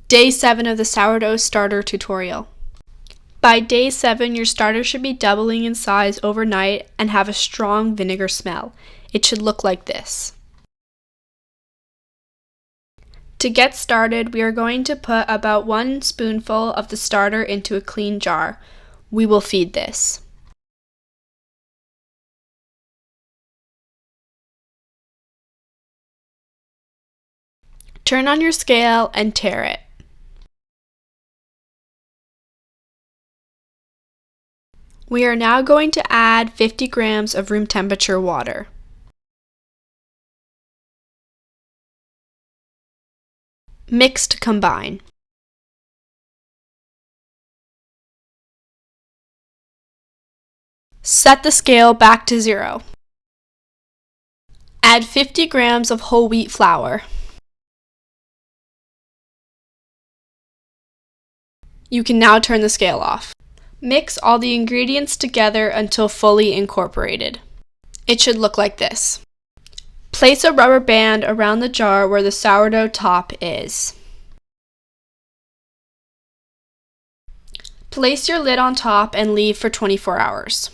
Day 7 of the sourdough starter tutorial. By day 7, your starter should be doubling in size overnight and have a strong vinegar smell. It should look like this. To get started, we are going to put about 1 spoonful of the starter into a clean jar. We will feed this. Turn on your scale and tare it. We are now going to add 50 grams of room temperature water. Mix to combine. Set the scale back to 0. Add 50 grams of whole wheat flour. You can now turn the scale off. Mix all the ingredients together until fully incorporated. It should look like this. Place a rubber band around the jar where the sourdough top is. Place your lid on top and leave for 24 hours.